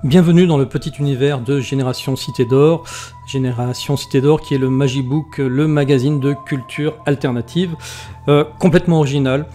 Bienvenue dans le petit univers de Génération Cité d'Or. Génération Cité d'Or qui est le Magibook, le magazine de culture alternative, complètement original.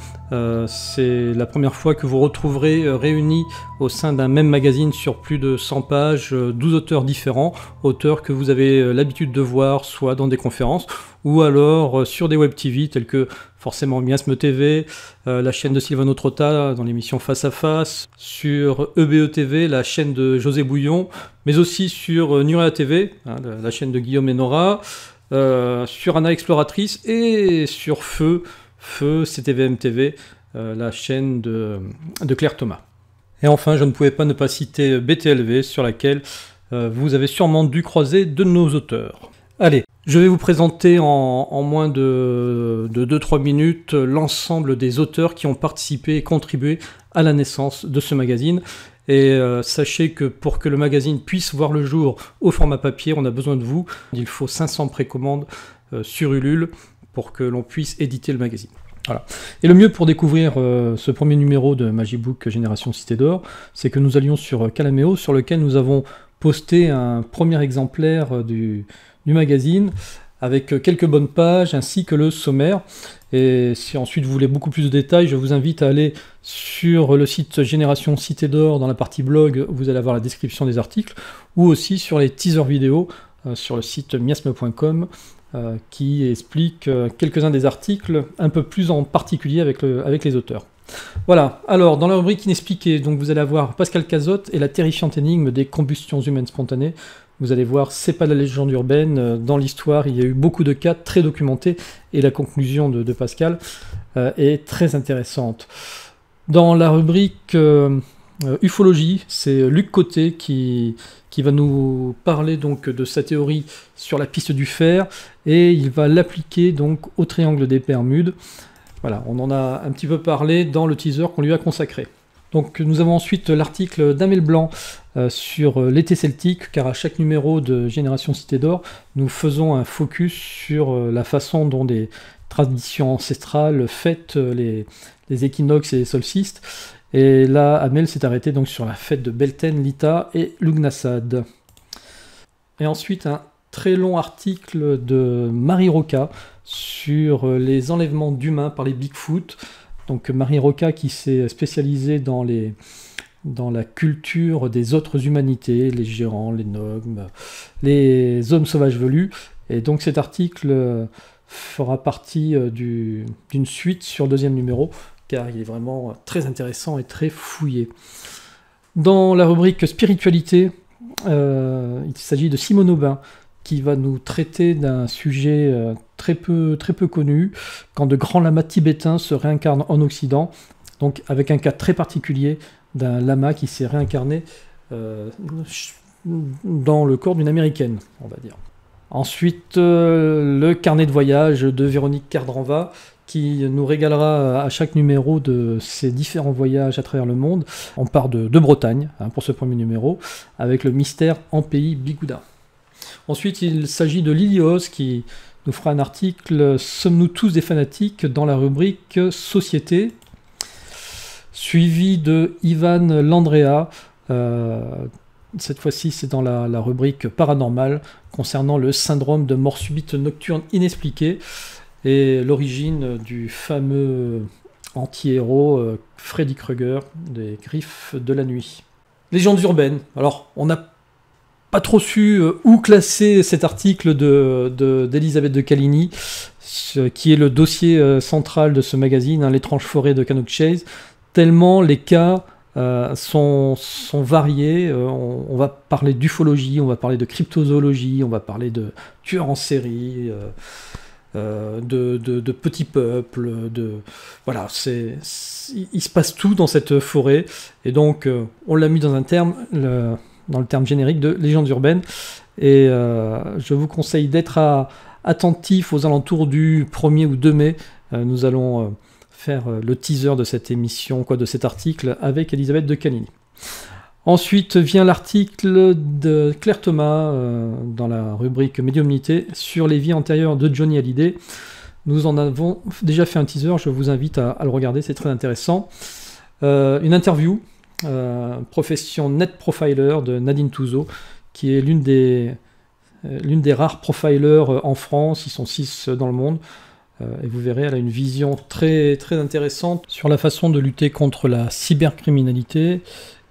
C'est la première fois que vous retrouverez réunis au sein d'un même magazine sur plus de 100 pages, 12 auteurs différents, auteurs que vous avez l'habitude de voir soit dans des conférences ou alors sur des web TV tels que forcément Miasme TV, la chaîne de Silvano Trotta dans l'émission Face à Face, sur EBE TV, la chaîne de José Bouillon, mais aussi sur Nurea TV, la chaîne de Guillaume et Nora, sur Anna Exploratrice et sur Feu CTVM TV, la chaîne de Claire Thomas. Et enfin, je ne pouvais pas ne pas citer BTLV, sur laquelle vous avez sûrement dû croiser de nos auteurs. Allez, je vais vous présenter en moins de 2-3 minutes l'ensemble des auteurs qui ont participé et contribué à la naissance de ce magazine. Et sachez que pour que le magazine puisse voir le jour au format papier, on a besoin de vous. Il faut 500 précommandes sur Ulule pour que l'on puisse éditer le magazine. Voilà. Et le mieux pour découvrir ce premier numéro de Magibook Génération Cité d'Or, c'est que nous allions sur Calameo, sur lequel nous avons posté un premier exemplaire du magazine, avec quelques bonnes pages, ainsi que le sommaire. Et si ensuite vous voulez beaucoup plus de détails, je vous invite à aller sur le site Génération Cité d'Or, dans la partie blog, vous allez avoir la description des articles, ou aussi sur les teasers vidéo, sur le site miasme.com, qui explique quelques-uns des articles, un peu plus en particulier avec les auteurs. Voilà, alors dans la rubrique inexpliquée, donc vous allez avoir Pascal Cazotte et la terrifiante énigme des combustions humaines spontanées. Vous allez voir, c'est pas de la légende urbaine, dans l'histoire il y a eu beaucoup de cas très documentés, et la conclusion de Pascal est très intéressante. Dans la rubrique ufologie, c'est Luc Côté qui va nous parler donc de sa théorie sur la piste du fer, et il va l'appliquer donc au triangle des Bermudes. Voilà, on en a un petit peu parlé dans le teaser qu'on lui a consacré. Donc nous avons ensuite l'article d'Amel Blanc sur l'été celtique, car à chaque numéro de Génération Cité d'Or, nous faisons un focus sur la façon dont des traditions ancestrales fêtent les équinoxes et les solstices. Et là, Amel s'est arrêté donc sur la fête de Belten, Lita et Lughnasadh. Et ensuite, un très long article de Marie Roca sur les enlèvements d'humains par les Bigfoot. Donc Marie Roca qui s'est spécialisée dans la culture des autres humanités, les gérants, les gnomes, les hommes sauvages velus. Et donc cet article fera partie d'une suite sur le deuxième numéro, car il est vraiment très intéressant et très fouillé. Dans la rubrique spiritualité, il s'agit de Simone Aubin, qui va nous traiter d'un sujet très peu connu, quand de grands lamas tibétains se réincarnent en Occident, donc avec un cas très particulier d'un lama qui s'est réincarné dans le corps d'une américaine, on va dire. Ensuite, le carnet de voyage de Véronique Cardranva, qui nous régalera à chaque numéro de ses différents voyages à travers le monde. On part de Bretagne, pour ce premier numéro, avec le mystère en pays Bigoudin. Ensuite, il s'agit de Lilios, qui nous fera un article « Sommes-nous tous des fanatiques ?» dans la rubrique « Société », suivi de Ivan Landrea. Cette fois-ci, c'est dans la rubrique « Paranormal », concernant le syndrome de mort subite nocturne inexpliquée, et l'origine du fameux anti-héros Freddy Krueger des Griffes de la Nuit. Légendes urbaines. Alors, on n'a pas trop su où classer cet article d'Elisabeth de Caligny, qui est le dossier central de ce magazine, l'étrange forêt de Cannock Chase, tellement les cas sont variés. On va parler d'ufologie, on va parler de cryptozoologie, on va parler de tueurs en série, de petits peuples, voilà, il se passe tout dans cette forêt, et donc on l'a mis dans dans le terme générique de légende urbaine, et je vous conseille d'être attentif aux alentours du 1er ou 2 mai. Nous allons faire le teaser de cette émission, de cet article avec Elisabeth de Caligny. Ensuite vient l'article de Claire Thomas dans la rubrique médiumnité sur les vies antérieures de Johnny Hallyday. Nous en avons déjà fait un teaser, je vous invite à le regarder, c'est très intéressant. Une interview profession Net Profiler de Nadine Touzeau, qui est l'une des rares profilers en France. Ils sont 6 dans le monde. Et vous verrez, elle a une vision très, très intéressante sur la façon de lutter contre la cybercriminalité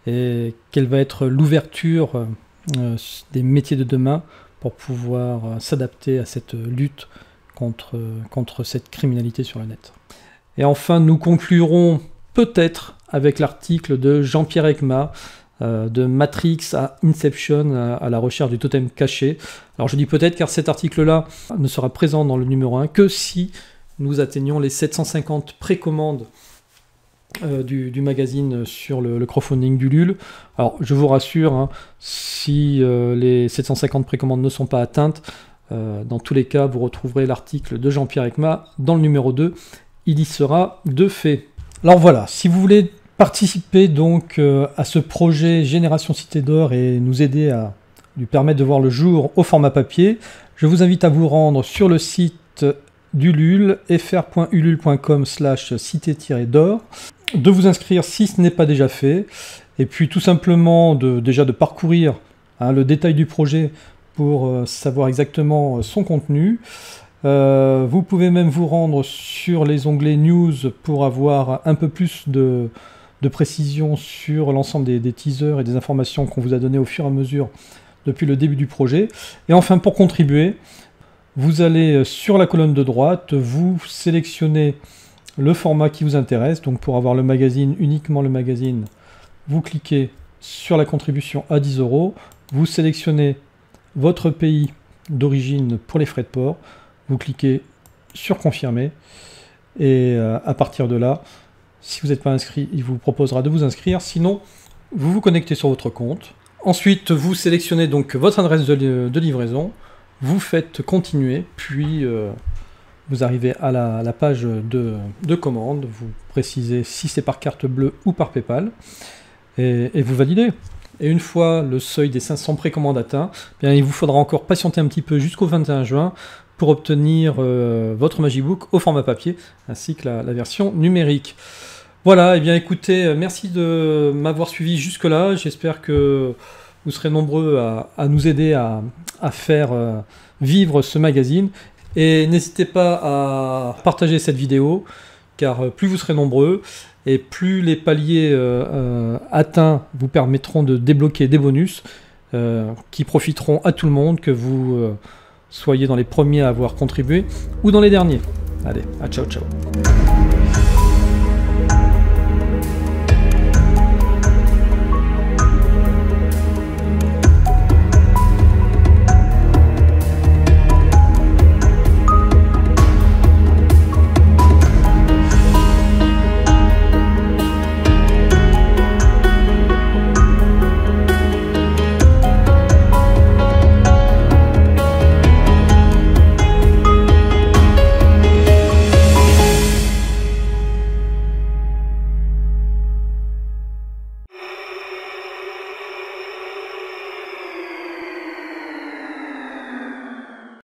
et quelle va être l'ouverture des métiers de demain pour pouvoir s'adapter à cette lutte contre cette criminalité sur le net. Et enfin, nous conclurons peut-être avec l'article de Jean-Pierre Ekma, de Matrix à Inception, à la recherche du totem caché. Alors je dis peut-être car cet article-là ne sera présent dans le numéro 1 que si nous atteignons les 750 précommandes du magazine sur le crowdfunding d'Ulule. Alors je vous rassure, hein, si les 750 précommandes ne sont pas atteintes, dans tous les cas vous retrouverez l'article de Jean-Pierre Ekma dans le numéro 2, il y sera de fait. Alors voilà, si vous voulez participer donc à ce projet Génération Cité d'Or et nous aider à lui permettre de voir le jour au format papier, je vous invite à vous rendre sur le site d'Ulule, fr.ulule.com/cité-d'or, de vous inscrire si ce n'est pas déjà fait, et puis tout simplement déjà de parcourir le détail du projet pour savoir exactement son contenu. Vous pouvez même vous rendre sur les onglets News pour avoir un peu plus de précision sur l'ensemble des teasers et des informations qu'on vous a données au fur et à mesure depuis le début du projet. Et enfin, pour contribuer, vous allez sur la colonne de droite, vous sélectionnez le format qui vous intéresse. Donc pour avoir le magazine, uniquement le magazine, vous cliquez sur la contribution à 10 €, vous sélectionnez votre pays d'origine pour les frais de port, vous cliquez sur confirmer, et à partir de là, si vous n'êtes pas inscrit, il vous proposera de vous inscrire, sinon vous vous connectez sur votre compte. Ensuite, vous sélectionnez donc votre adresse de livraison, vous faites continuer, puis vous arrivez à la page de commande, vous précisez si c'est par carte bleue ou par PayPal, et vous validez. Et une fois le seuil des 500 précommandes atteint, bien, il vous faudra encore patienter un petit peu jusqu'au 21 juin pour obtenir votre Magibook au format papier, ainsi que la version numérique. Voilà, et bien écoutez, merci de m'avoir suivi jusque-là. J'espère que vous serez nombreux à nous aider à faire vivre ce magazine. Et n'hésitez pas à partager cette vidéo, car plus vous serez nombreux, et plus les paliers atteints vous permettront de débloquer des bonus qui profiteront à tout le monde, que vous soyez dans les premiers à avoir contribué ou dans les derniers. Allez, à ciao ciao.